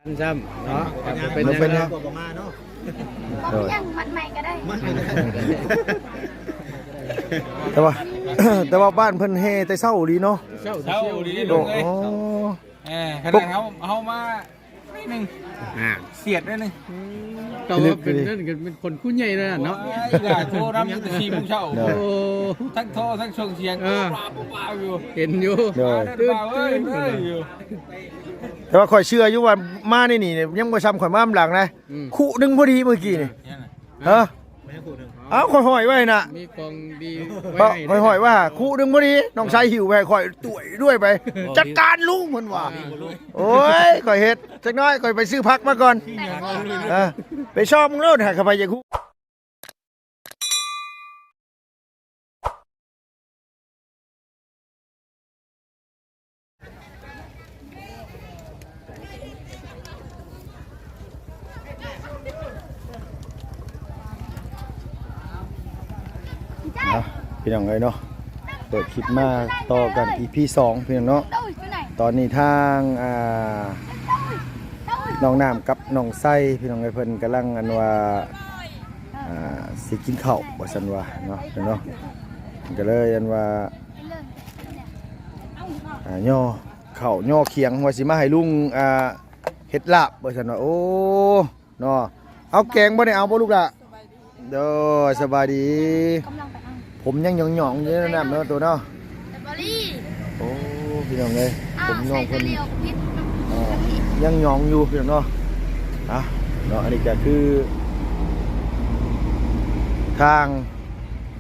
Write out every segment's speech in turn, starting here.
ซ้ำเนาะเป็นยังกว่ามาเนาะยังมัดใหม่ก็ได้แต่ว่าบ้านเพิ่นเฮแต่เช้าดีเนาะเช้าดีลงเลยขนาดเขามาไม่หนึ่งเสียดได้หนึ่งก็ว่าเป็นนั่นกันเป็นคนคู่ใหญ่นะเนาะอย่าโทรน้ำยังแต่ทีมเช้าทั้งโทรทั้งส่งเสียงป้าอยู่เห็นอยู่ตื่นอยู่แต่ว่าข่อยเชื่ออยู่ว่ามานี่ยังบ่ซ้ำข่อยมาหลังนะคู่นึงพอดีเมื่อกี้นี่ฮะอ้าวข่อยห้อยไว้น่ะมีกองดีข่อยห้อยว่าคู่นึงพอดีน้องชายหิวไปข่อยตุ๋ยด้วยไปจัดการลุงเพิ่นว่าโอ้ยข่อยเฮ็ดจักน้อยข่อยไปซื้อผักมาก่อนไปชอบมึงโลดหาเข้าไปอย่าคู่พี่น้องเลยเนาะเปิดคลิปมาต่อกัน EP 2พี่น้องเนาะตอนนี้ทางน้องน้ำกับน้องไส้พี่น้องเลยเพิ่นกำลังอันว่าสิกินข้าวว่าซั่นว่าเนาะเนาะก็เลยอันว่าย่อข้าวย่อเคียงว่าสิมาให้ลุงเฮ็ดลาบว่าซั่นว่าโอ้เนาะเอาแกงบ่ได้เอาบ่ลูกล่ะเด้อสบายดีผมยังหย่องๆอยู่นั่นเนาะตัวเนาะโอ้พี่น้องเลยผมน้องคนยังหย่องอยู่พี่น้องเนาะเนาะอันนี้ก็คือทาง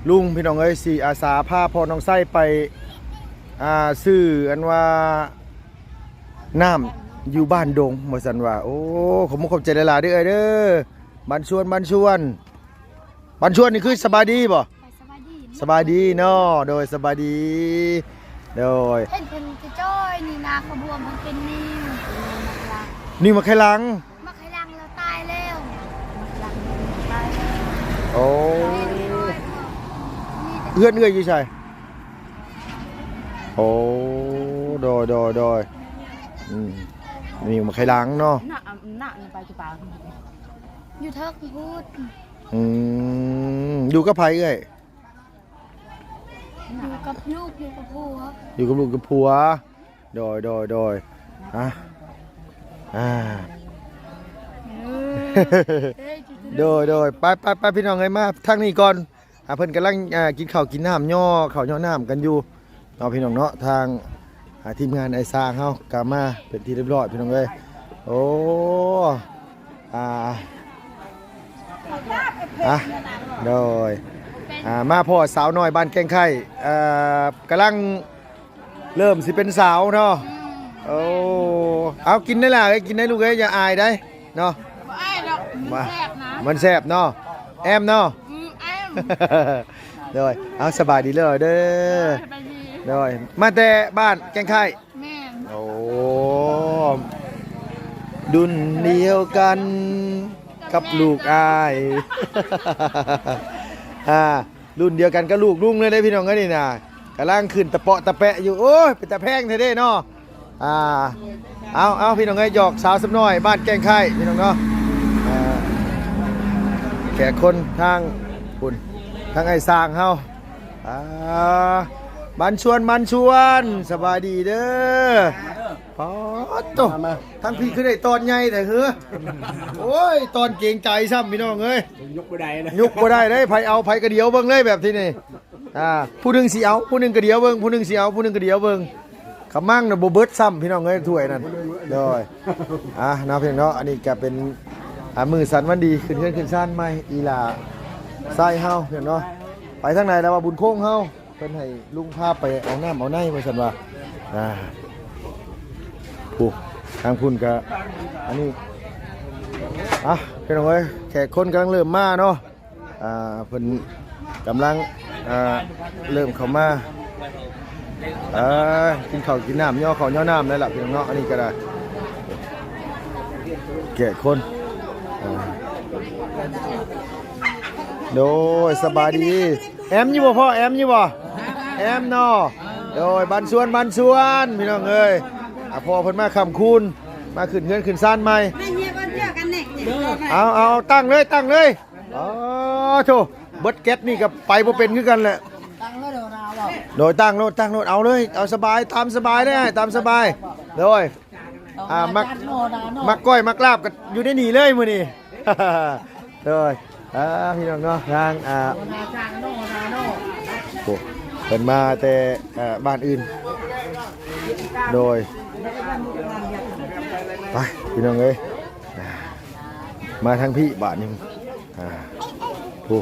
ลุงพี่น้องเอ้ยสิอาสาพาพ่อน้องไส้ไปซื้ออันว่าน้ำอยู่บ้านดงบ่ซั่นว่าโอ้ผมขอบใจหลายๆเด้อเด้อบ้านชวนนี่คือสบายดีบ่สบายดีเนาะโดยสบายดีโดยเป็นจะจ้อยนี่นาขบวมมันเป็นนี่มาไขลังแล้วตายแล้วโอ้เอื้อนอยู่ใช่โอ้โดยนี่มาไขลังเนาะไปจุฬาอยู่เทิกพูดอยู่กับไผเอ้ยอยู่กับลูกอยู่กับผัวอยู่กับลูกกับผัวโดยโดยไปพี่น้องเอ้ยมาทางนี้ก่อนเพิ่นกำลังกินข้าวกินน้ำย่อข้าวย่อน้ำกันอยู่เอาพี่น้องเนาะทางทีมงานไอ้สร้างเฮากลับมาเป็นที่เรียบร้อยพี่น้องเอ้ยโอ้โดยมาพ่อสาวน้อยบ้านแกงไข่กำลังเริ่มสิเป็นสาวเนาะโอ้เอากินได้ล่ะกินได้ลูกเอ้ยอย่าอายได้เนาะมันแซ่บเนาะแอมเนาะโดยเอาสบายดีเลยเด้อโดยมาแต่บ้านแกงไข่โอ้ดุนเดียวกันกับลูกอายรุ่นเดียวกันก็ลูกลุงเลยได้พี่น้องก็นี่นะกำลังขึ้นตะเปาะตะแปะอยู่โอ้ยเป็นตะแพงเท่ๆเนาะเอาพี่น้องไอ้หยอกสาวสักหน่อยบ้านแกงไข่พี่น้องเนาะแขกคนทางคุณทางไอ้สร้างเฮาบ้านชวนสบายดีเด้อพอโตทั้งพี่คือได้ตอนใหญ่แต่เฮ้อโอ้ยตอนเก่งใจซ้ำพี่น้องเอ้ยยกบ่ได้นะยกบ่ได้เลยไผเอาไผกระเดียวเบิ่งเลยแบบที่นี่ผู้นึงสิเอาผู้นึงกระเดียวเบิ่งผู้นึงสิเอาผู้นึงกระเดียวเบิ่งขมั่งน่ะบ่เบิดซ้ำพี่น้องเอ้ยถ้วยนั่นโดยน้าเพียงเนาะอันนี้ก็เป็นมือสันวันดีขึ้นซ่านใหม่อีหล่าทรายเฮาเพียงเนาะไปทางไหนแล้วว่าบุญโค้งเฮาเพิ่นให้ลุงพาไปเอาน้ำเอาในว่าซั่นว่าผู้ทางพุ่นก็อันนี้พี่น้องเอ้ยแขกคนกำลังเริ่มมาเนาะเพิ่นกำลังเริ่มเข้ามากินข้าวกินน้ำย่อข้าวย่อน้ำนั่นแหละพี่น้องเนาะอันนี้ก็ได้แขกคนโดยสบายดีแอมอยู่บ่พ่อแอมอยู่บ่แอมเนาะโดยบันชวนพี่น้องเอ้ยพ่อเพิ่นมาคำคูณ มาขึ้นเงินขึ้นซ่านใหม่ ไม่เนี่ยวันเดียวกันเนี่ย เอาตั้งเลยอ๋อโธ่เบิดแก๊สนี่กับไปบ่เป็นคือกันแหละโดยตั้งโลดเอาเลยเอาสบายตามสบายได้ตามสบายโดยมักก้อยมักลาบก็อยู่ในนี่เลยมื้อนี้ โดยพี่น้องเนาะทางโอ้เพิ่นมาแต่บ้านอื่นโดยไปพี่น้องเอ้ยมาทางพี่บ้านนึงผู้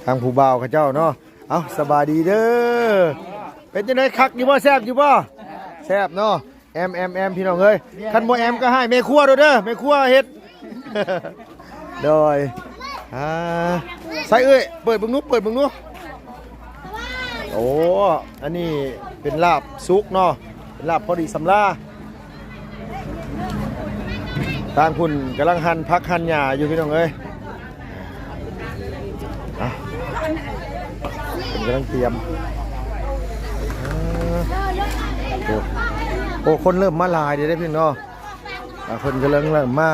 ทางผู้บ่าวเขาเจ้าเนาะเอาสบายดีเด้อเป็นจังได๋คักอยู่บ่แซ่บอยู่บ่แซ่บเนาะแอมพี่น้องเอ้ยคันบ่แอมก็ให้แม่ครัวเด้อแม่ครัวเฮ็ด โดยใส่เอ้ยเปิดเบิ่งนู้โอ้อันนี้เป็นลาบซุกเนาะเป็นลาบพอดีสำลาทางคุณกำลังหั่นผักหั่นหญ้าอยู่พี่น้องเอ้ยผมกำลังเตรียมโอ้คนเริ่มมาหลายเดี๋ยวได้พี่น้องคนกำลังเริ่มมา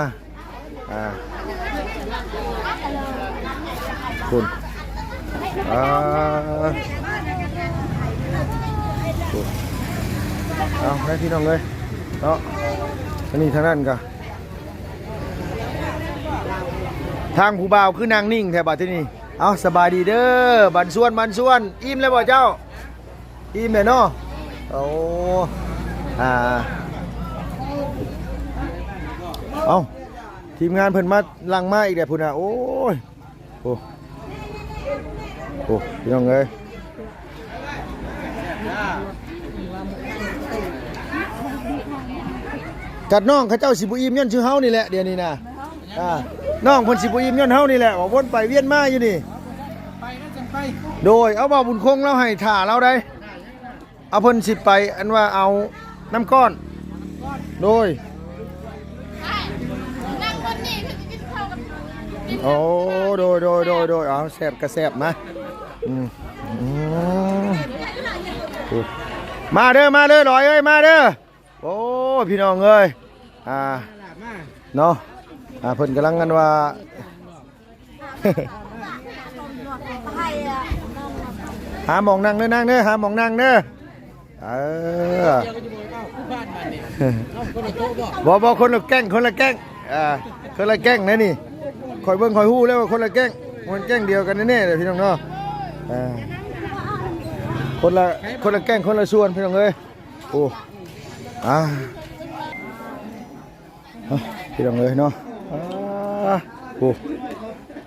คุณเอาให้พี่น้องเลยเนาะอันนี้ทางนั้นกันทางผู้บ่าวคือนางนิ่งแถวบ้านที่นี่เอาสบายดีเด้อบันส่วนอิ่มแล้วบ่เจ้าอิ่มเลยเนาะโอ้เอาทีมงานเพิ่นมาลังมาอีกแล้วพุ่นน่ะโอ้ยโอ้พี่น้องเอ้ยกัดน้องเขาเจ้าสิบุอิ่มย้อนชื่อเฮานี่แหละเดี๋ยวนี้นะน้องเพิ่นสิบุอิ่มย้อนเฮานี่แหละว่าวนไปเวียนมาอยู่นี่โดยเอาบ่บุญคงเราให้ถ่าเราได้เอาเพิ่นสิไปอันว่าเอาน้ำก้อนโดยโอ้โดยเอาแซ่บกระแซ่บนะมาเด้อลอยเอ้ยมาเด้อโอ้พี่น้องเอ้ยเนาะเพิ่นกำลังกันว่าหาหมองนั่งเด้อหาหมองนั่งเด้อบ่คนละแก๊งคนละแก๊งนะนี่คอยเบิ่งคอยฮู้แล้วว่าคนละแก๊งมันแก๊งเดียวกันแน่ๆเลยพี่น้องเนาะคนละแก๊งคนละส่วนพี่น้องเอ้ยโอ้พี่น้องเอ้ยเนาะโอ้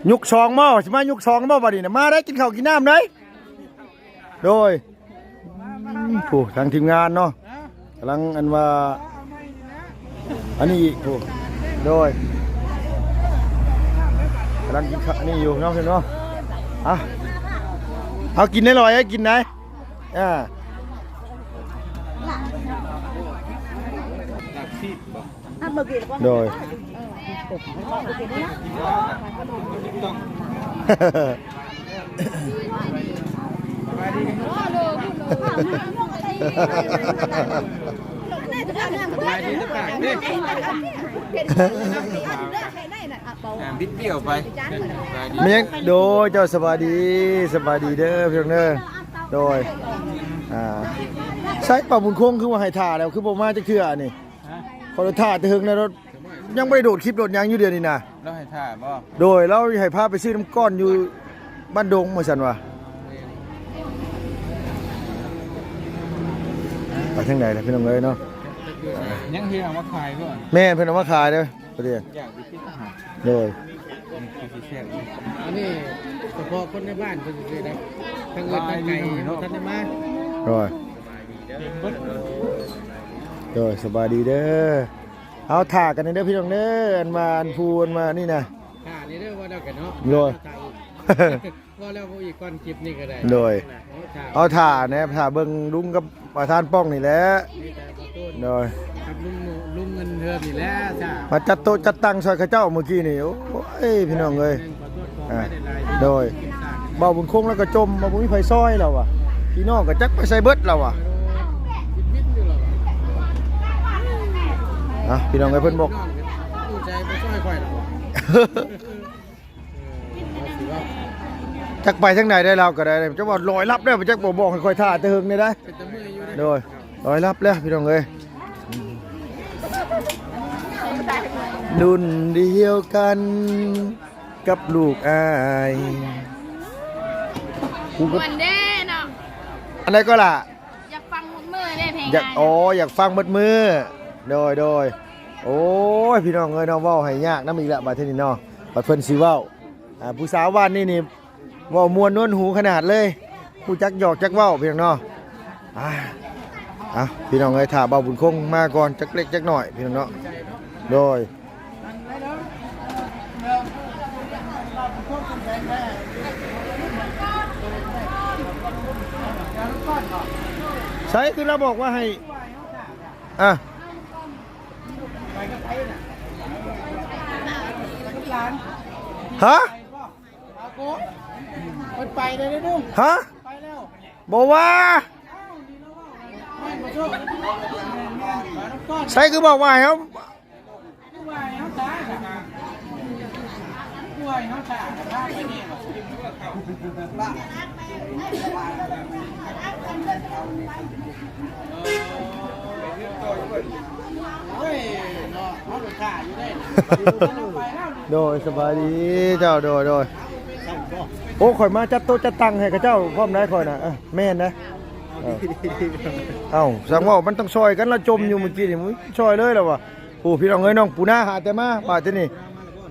ยุกซองหม้อใช่ไหมยุกซองหม้อบัดนี้นะมาได้กินข้าวกินน้ำได้โดยโอ้ทางทีมงานเนาะกำลังอันว่าอันนี้โอ้โดยกำลังกินข้าวนี่อยู่เนาะเพื่อนเนาะเอากินได้ลอยกินไหนโดยบิดเบี้ยวไปเมียงโดยเจ้าสบายดีเด้อพี่น้องเด้อโดยใช้ป่าบุญคงคือว่าให้ถ่าแล้วคือบ่มาจะเชื่อนี่ขอถ่าแต่หึงแล้วยังไม่ได้โดดคลิปโดดยังอยู่เดือนนี้นะเราให้ถ่าบ่โดยเราให้พาไปซื้อน้ำก้อนอยู่บ้านดงเหมือนกันว่ะไปทางไหนล่ะพี่น้องเอ้ยเนาะยังเฮียเอามาขายก่อนแม่เพิ่นเอามาขายเด้อประเดี๋ยวโดยอันนี้เฉพาะคนในบ้านเพิ่นสิได้ทางเงินทางไก่ท่านได้มาโดยสบายดีเด้อเอาถ่ากันเด้อพี่น้องเด้ออันมาอันพูนมานี่นะถ่านี่เด้อว่าแล้วกันเนาะโดยว่าแล้วอีกก่อนคลิปนี่ก็ได้โดยเอาถ่านะถ่าเบิ่งลุงกับประธานป้องนี่แหละโดยกับลุงเงินเทิมนี่แหละจ้ามาจัดโต๊ะจัดตั้งซอยข้าเจ้าเมื่อกี้นี่โอ้ยพี่น้องเอ้ยโดยเบาบุญคงแล้วก็จมบ่มีไผซอยแล้วว่ะพี่น้องก็จักไปใส่เบิดแล้วว่ะ พี่น้องไอ้เพิ่นบอก ดูใจบ่ช่วยค่อยหรอก จักไปทางไหนได้เราก็ได้จะว่าลอยลับได้บ่จักบ่บอกให้ค่อยท่าแต่เฮิงนี่ได้ เป็นตะมืออยู่เด้ โดยลอยลับแล้วพี่น้องเอ้ยรุ่นเดียวกันกับลูกอายกูก็ วันเด้เนาะ อันไหนก็ล่ะ อยากฟังมือได้เพลง อยากอยากฟังเบิดมือโดยโอ้ยพี่น้องเอ้ยเนาะเว้าให้ยากนำอีกแล้วบัดทีนี้เนาะบัดเพิ่นสิเว้าผู้สาวบ้านนี่เว้ามวนนวลหูขนาดเลยผู้จักหยอกจักเว้าพี่น้องเนาะพี่น้องเอ้ยถ้าเบาบุญคงมาก่อนจักเล็กจักหน่อยพี่น้องเนาะโดยใช่คือเราบอกว่าให้ฮะ มันไปได้เด้อ ฮะ ไปแล้ว บอกว่าใช่คือบอกว่าครับโดยสบายดีเจ้าโดยโอ้ข่อยมาจัดโต๊ะจัดตังให้กับเจ้าพร้อมได้ข่อยนะแม่นนะสังว่ามันต้องซอยกันละจมอยู่เมื่อกี้นี่มึงซอยเลยแล้ววะผู้พี่น้องเอ้ยน้องปูนาหาแต่มาป่าที่นี่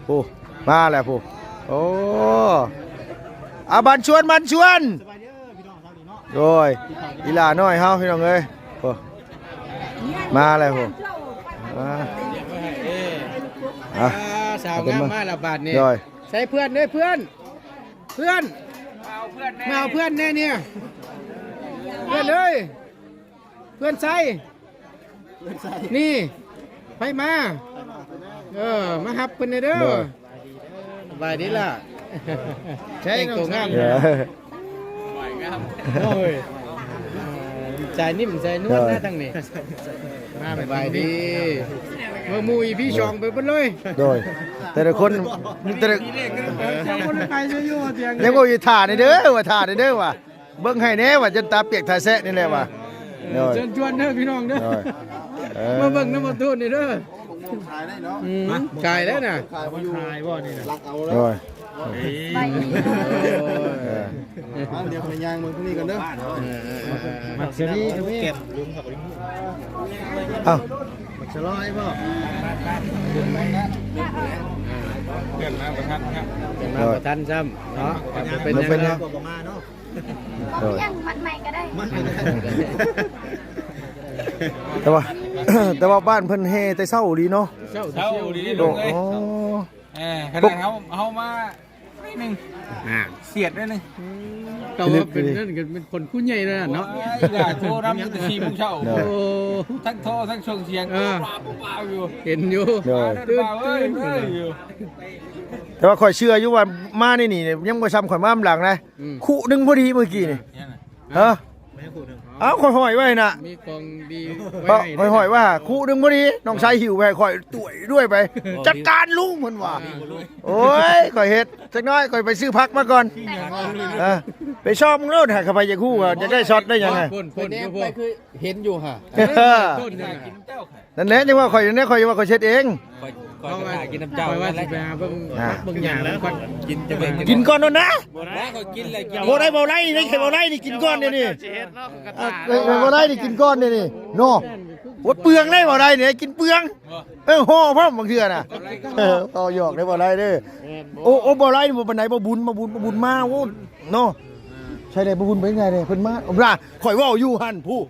ผู้มาแล้วผู้โอ้บันชวนโดยอีหลาน้อยเฮาพี่น้องเอ้ยมาแล้วผู้สาวงามมาละบาทนี่ โดย ใส่เพื่อนด้วยเพื่อนมาเอาเพื่อนแน่เนี่ยเพื่อนเลยเพื่อนใส่นี่ไปมามาฮับเพื่อนเด้อสบายดีล่ะใช่ตัวงามโอ้ยใจนิ่มใจนวลนะทั้งนี้มาสบายดีเมื่อมูอีพี่ชองไปหมดเลยโดยแต่ละคนคนไปช่วยอยู่เตียงยังบ่อยู่ถ่าในเด้อว่ะเบิ่งให้แน่ว่าจนตาเปียกตาแซะนี่แหละว่ะเชิญชวนเด้อพี่น้องเด้อมาเบิ่งน้ำมันตูนนี่เด้อขายแล้วน่ะขายบ่นี่น่ะรักเอาแล้วเดี๋ยวพยางมึงพวกนี้กันเด้อมักเสรีเก็บลุงครับมักสลอยบ่เกิดมาประทันครับเกิดมาประทันซ้ำเนาะเป็นยังไงเนาะยังมัดใหม่ก็ได้แต่ว่าบ้านเพิ่นเฮแต่เช้าดีเนาะเช้าดีลงเลยขนาดเขามาไม่หนึ่งเสียดได้หนึ่งก็ว่าเป็นนั่นเป็นคนคู่ใหญ่เลยเนาะโทรรำตั้งแต่4 โมงเช้าทั้งโทรทั้งส่งเสียงอยู่เห็นอยู่แต่ว่าข่อยเชื่ออยู่ว่ามานี่ยังบ่ซ้ำข่อยมาหลังนะคู่นึงพอดีเมื่อกี้นี่ข่อยห้อยไว้น่ะมีกองดีไว้ห้อยว่าคู่นึงพอดีน้องชายหิวไปข่อยตุ๋ยด้วยไปจัดการลุงเพิ่นว่าโอ้ยข่อยเฮ็ดจักน้อยข่อยไปซื้อผักมาก่อนไปชอบมึงโลดหาเข้าไปจะคู่จะได้ช็อตได้ยังไงคนนี้ไปคือเห็นอยู่ค่ะนั่นแหละจังว่าข่อยว่าข่อยเช็ดเองก่อนกินน้ำเจ้าว่าสิไปหาเบิ่งหยังแล้วก่อนกินก่อนโน่นนะก็กินเลยบ่ได้นี่แค่บ่ได้นี่กินก้อนนี่บ่ได้นี่กินก้อนนี่เนาะบ่เปลืองได้บ่ได้นี่กินเปลืองห่อพร้อมบางเทื่อน่ะต่อหยอกได้บ่ได้เด้อโอ้บ่ได้บ่ปานใดบ่บุญมาโอ้เนาะใช่ได้บ่บุญเป็นไงเด้เพิ่นมาล่ะข่อยเว้าอยู่หั่นผู้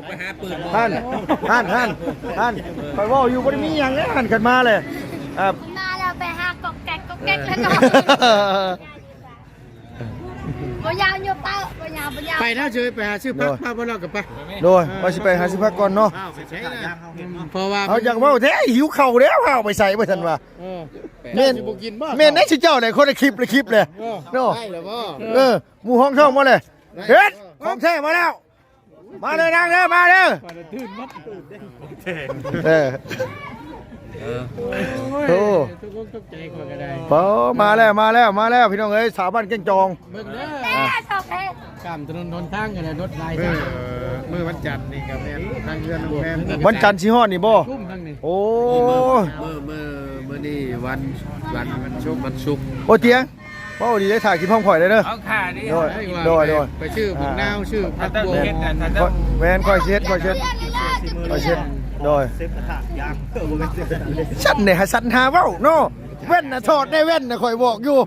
ไปหาปืนหั่นข่อยเว้าอยู่บ่ได้มีหยังเลยหั่นขึ้นมาเลยมาแล้วไปหากอกแก๊กแล้วเนาะบ่ยาวอยู่เป้าบ่ยาวไปแล้วเจอไปหาซื้อผักพาบ่เรากับไปโดยว่าสิไปหาซื้อผักก่อนเนาะเพราะว่าเขาอยากเว้าแท้หิวข้าวแล้วข้าวไปใส่บ่ทันว่าแม่นบ่กินบ่แม่นได้สิเจ้าได้คนละคลิปเลยเนาะได้แล้วบ่หมู่ห้องช่องมาเลยเฮ็ดของแท้มาแล้ว มาเลยนางเด้อมาเด้อโอ้ตกใจกว่าก็ได้ มาแล้วพี่น้องเอ้ยสาวบ้านเก่งจอง เบิ่งเด้อ แม่ชอบเพชร ข้ามถนนหนทางกันรถลายมือวันจันทร์นี่ครับแม่ทางเรือนแม่ วันจันทร์สิฮอดนี่บ่ ทุ่มทางนี้ โอ้ มื้อนี่วันศุกร์ โอ้เตียงเว้าดีได้ถ่ายกินพร้อมข่อยได้เด้อ เอาขาดิ โดย ไปชื่อบุญนาวชื่อพักบัว แม่นค่อยเช็ดโดยฉันเนี่ยสันหาเว้าเนาะแว่นน่ะถอดได้แว่นน่ะข่อยบอกอยู่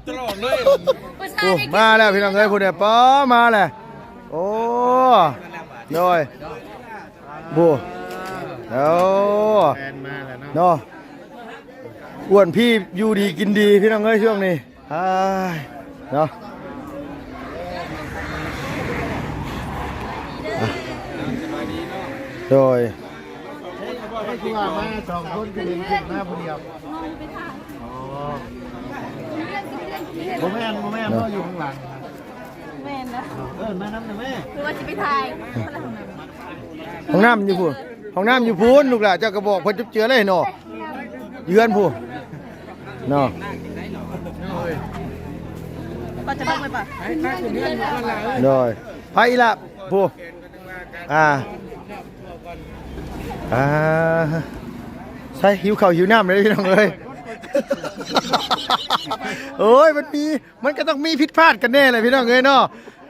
ตลอดเลย โอ้มาแล้วพี่น้องเอ้ยผู้เดียวป้อมาแล้วโอ้โดยบูโอ้ แฟนมาแล้วเนาะ เนาะอ้วนพี่อยู่ดีกินดีพี่น้องเอ้ยช่วงนี้เนาะโดย ที่ว่ามา2คนก็เล่นขึ้นมาผู้เดียวบ่แม่นพ่ออยู่ข้างหลัง แม่นะ มาน้ำนะแม่ คือว่าจะไปถ่าย ห้องน้ำอยู่พูนลูกหล่ะเจ้ากระบอกเพิ่นจุ๊บเจือเลยเนาะเยือนพูนเนาะ ก็จะต้องไปป่ะ ไอ้ข้าคือเดือนอยู่ข้างหลัง โดยไปละพูใช่หิวข้าวหิวน้ำเลยพี่น้องเอ้ยโอ้ยมันก็ต้องมีผิดพลาดกันแน่เลยพี่น้องเอ้ยเนาะ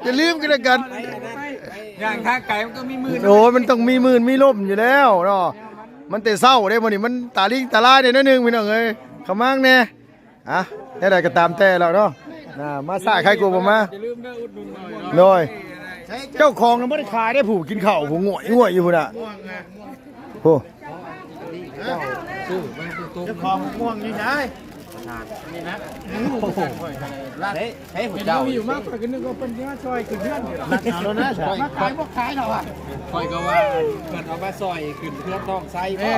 อย่าลืมกันแล้วกัน อย่างทางไก่มันก็มีมือ โอ้ยมันต้องมีมื่นมีลมอยู่แล้วเนาะมันแต่เศร้าได้บ่นี่มันตาลิงตาลายได้นิดนึงพี่น้องเอ้ยขมังแน่ได้ใดก็ตามแต่แล้วเนาะมาซ่าใครกลัวบ่มา อย่าลืมเด้ออุดหนุนหน่อย โดยเจ้าของน่ะบ่ได้ขายได้ผู้กินข้าวผู้ง่วยอยู่พุ่นน่ะ ม่วงอ่ะ โอ้ เจ้าของม่วงนี่ใช่นี่นะเฮ้ยหัวเจ้าอยู่มากกว่านึกว่าเป็นเนื้อซอยคือเพื่อนรักเอาแล้วนะมาขายพวกขายเราอ่ะคอยก็ว่าเพิ่นเอามาซอยขึ้นเพื่อนต้องใส่บ่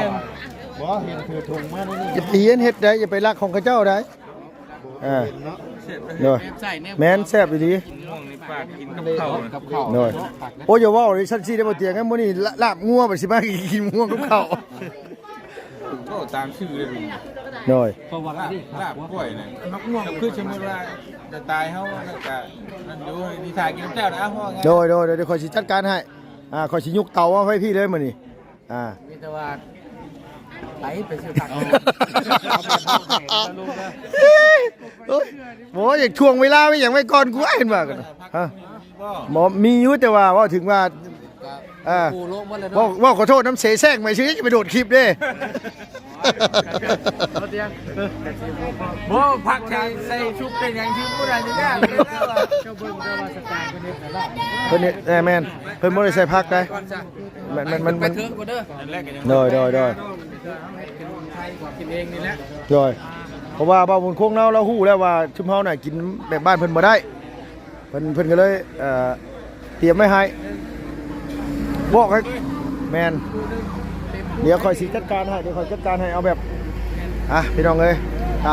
บ่เห็นคือถุงมานี่ อย่าไปเฮ็ดได้อย่าไปรักของเขาเจ้าได้โดยแม่นแซ่บอีหลี ม่วงในปากกินกับข้าว กับข้าว โดยโอ้อย่าเว้าดิฉันสิได้บ่เตียงงั้นมื้อนี้ลาบงัวบัดสิมากินงัวกับข้าว ก็ตามชื่อเลย โดย เพราะว่าลาบกล้วยเนี่ยมักม่วงคือสมมติว่าจะตายเขาแล้วก็นั่นดูนิทานกินน้ำเจ้านะพ่อไง โดยเดี๋ยวข่อยสิจัดการให้ข่อยสิยุกเตาให้พี่เลยมื้อนี้มีแต่ว่าไหลไปซื้อผัก โอ้ยโหอยากช่วงเวลาไว้อย่างไว้ก่อนกูเห็นว่ากันฮะหมอมีอยู่แต่ว่าถึงว่าปูโลกหมดเลย ว่า เนาะ ว่าขอโทษน้ำเสแสร้งไม่ชื่อจะไปโดดคลิปเด้ บ่ผักใส่ชุบเป็นอย่างชื่อผู้ใดจะได้ เจ้าเบิ่งได้ว่าสไตล์เพิ่นเฮ็ดแล้ว เพิ่นนี่แม่นเพิ่นบ่ได้ใส่ผักได้มัน ไปเถิงกว่าเด้อ โดย ไทยกว่ากินเองนี่แหละ เพราะว่าบ่าวบุญคงเราฮู้แล้วว่าชุมเฮาน่ะกินแบบบ้านเพิ่นบ่ได้เพิ่นก็เลยเตรียมไว้ให้บอกให้แม่นเดี๋ยวค่อยสิจัดการให้เอาแบบพี่น้องเอ้ย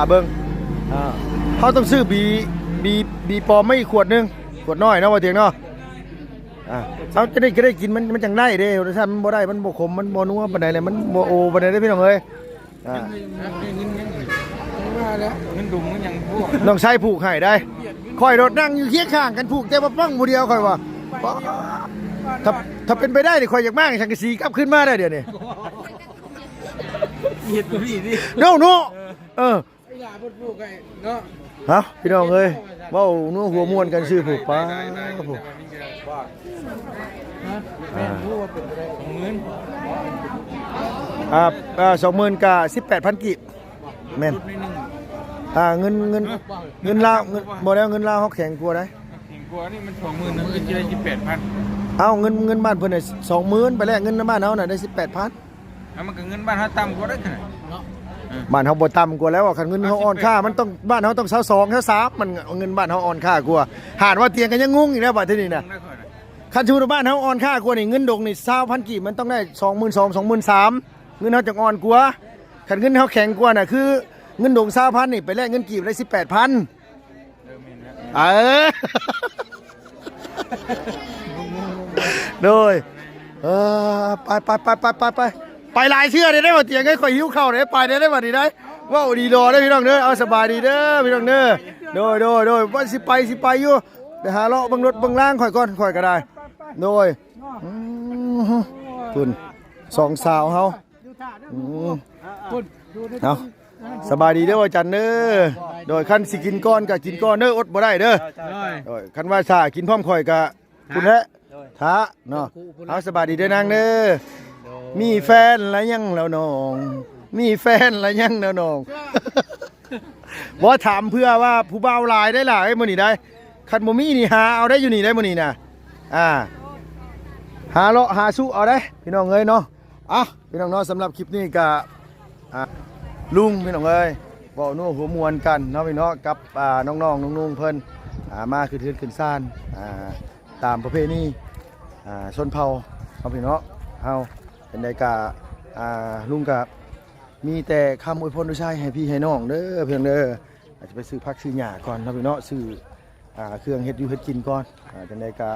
เบิ่งเฮาต้องซื้อบีปลอมไม่ขวดนึงขวดน้อยนะว่าเถียงเนาะเอาจะได้กินมันจังได้เด้รสชาติมันบ่ได้มันบ่ขมมันบ่นัวปานใดเลยมันบ่โอปานใดเด้พี่น้องเอ้ยเงินดุมมันยังพวก น้องชายผูกให้ได้ค่อยรถนั่งอยู่เคียงข้างกันผูกแต่ว่าปังผู้เดียวค่อยว่าถ้าเป็นไปได้นี่ค่อยอยากมากสังกะสีกลับขึ้นมาได้เดี๋ยวนี้ เห็ดพี่ดิ เนาะไอ้หลาเพิ่นปลูกไอ้เนาะ ฮะพี่น้องเอ้ยเว้านัวหัวม่วนกันชื่อผูกป้าผูก แม่นรู้ว่าเป็นอะไร 20,000กับ18,000กีบแม่นเงินลาวบ่แล้วเงินลาวเฮาแข็งกว่าได้ กลัวนี่มัน20,000นึงจะได้18,000 เอาเงินบ้านเพิ่นน่ะ20,000ไปแลกเงินบ้านเฮาน่ะได้ 18,000 แล้วมันก็เงินบ้านเฮาต่ำกว่าได้ขนาด บ้านเฮาบ่ต่ำกว่าแล้วคันเงินเฮาอ่อนค่ามันต้องบ้านเฮาต้อง22 23มันเงินบ้านเฮาอ่อนค่ากว่าหาดว่าเตียงกันยังงงอีกแล้วบัดทีนี้น่ะคันชูบ้านเฮาอ่อนค่ากว่านี่เงินดงนี่20,000กีบมันต้องได้ 22,000 23,000เงินเฮาจังอ่อนกว่าคันเงินเฮาแข็งกว่าน่ะคือเงินดง20,000นี่ไปแลกเงินกีบได้ 18,000 เลยไปหลายเชื่อได้บ่เตียงให้ข่อยหิวข้าวได้ไปได้บ่นี่ได้ว้าวดีรอได้พี่น้องเด้อเอาสบายดีเด้อพี่น้องเด้อโดยว่าสิไปอยู่ไปหาเลาะเบิ่งรถเบิ่งล่างข่อยก่อนข่อยก็ได้โดยคุณสองสาวเฮาเอาสบายดีเด้อว่าจันเด้อโดยคันสิกินก้อนก็กินก้อนเด้ออดบ่ได้เด้อโดยคันว่าชากินพร้อมข่อยก็คุณแท้ท้าเนาะเอาสบายดีเด้อนางเด้อมีแฟนแล้วยังแล้วน้องมีแฟนแล้วยังแล้วน้องบ่ถามเพื่อว่าผู้บ่าวหลายได้หลายมื้อนี้ได้คันบ่มีนี่หาเอาได้อยู่นี่ได้มื้อนี้น่ะหาเลาะหาสู้เอาได้พี่น้องเอ้ยเนาะพี่น้องเนาะสำหรับคลิปนี้ก็ลุงพี่น้องเอ้ยบ่นัวหัวมวนกันเนาะพี่น้องกับน้องๆนุ่งๆเพิ่นมาคือเทือนขึ้นซ่านตามประเพณีชนเผ่าเฮาพี่น้องเฮาเป็นได้ก็ลุงก็มีแต่คำอวยพรด้วยใช่ให้พี่ให้น้องเด้อเพียงเด้ออาจจะไปซื้อผักซื้อหญ้าก่อนเนาะพี่น้องซื้อเครื่องเฮ็ดอยู่เฮ็ดกินก่อนจังได๋ก็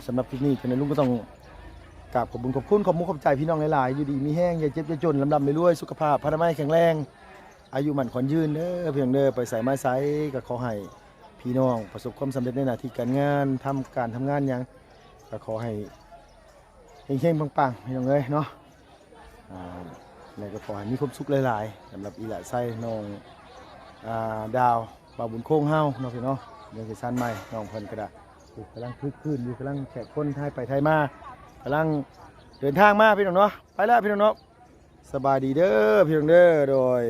สำหรับคลิปนี้จังได๋ลุงก็ต้องกราบขอบคุณขอบมุณขอบใจพี่น้องหลายๆอยู่ดีมีแห้งอย่าเจ็บอย่าจนลำไปรวยสุขภาพพระนามัยแข็งแรงอายุมั่นขวัญยืนเด้อเพียงเด้อไปใส่ไม้ไสก็ขอให้พี่น้องประสบความสำเร็จในหน้าที่การงานทำงานหยังก็ขอให้เฮงๆปังๆพี่น้องเอ้ยเนาะแล้วก็ขอให้มีความสุขหลายๆสำหรับอีหละไส้น้องดาวบ่าวบุญโค้งเฮาเนาะพี่เนาะเรื่องสั้นใหม่น้องเพิ่นก็ได้กำลังคึกคืนอยู่กำลังแขกคนไทยไปไทยมากำลังเดินทางมาพี่น้องเนาะไปแล้วพี่น้องเนาะสบายดีเด้อพี่น้องเด้อโดย